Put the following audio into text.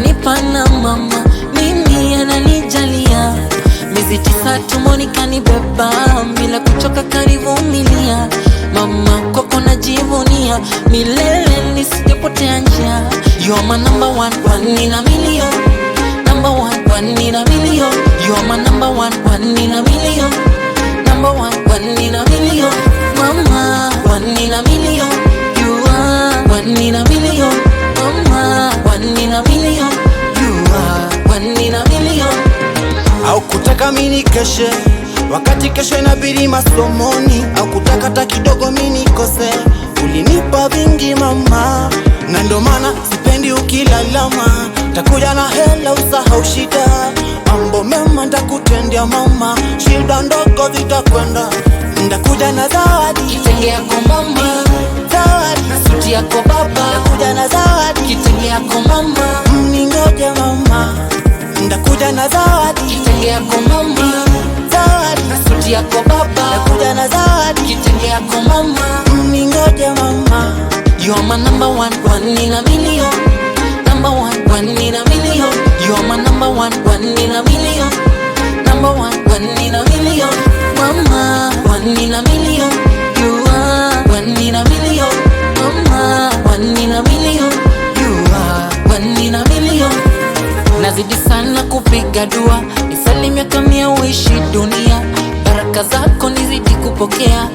kanipana mama, mimi ananijalia. Miezi 9 tumboni kanibeba, bila kuchoka kanivumilia. Mama kwako najivunia, milele nisijepotea njia. You are my number one in a million. Number one in a million. You are my number one in a million. Number one in a million. Mama, 1 in a million. You are 1 in a million. Mama, 1 in a million. You are 1 in a million. Au kutaka mini keshe, wakati kesho inabidi masomoni. Au kutaka hata kidogo mini kose, ulinipa vingi mama. Na ndo maana sipendi ukilalama, takuja na hela usahau shida. Mambo mema ntakutendia mama, shida ndogo zitakwenda. Ndakuja na zawadi, kitenge yako mama, zawadi na suti yako baba. Ndakuja na zawadi, kitenge yako mama, mningoje mama. Ndakuja na zawadi, kitenge yako mama, zawadi na suti yako baba. Ndakuja na zawadi, kitenge yako mama, mningoje mama. you are my number one in a million. Number one in a million. You are my number one in a million. Number one in a million. Mama, 1 in a million. You are 1 in a million. Mama, 1 in a million. You are 1 in a million. Nazidi sana kupiga dua, nisali miaka 100 uishi dunia. Baraka zako nizidi kupokea.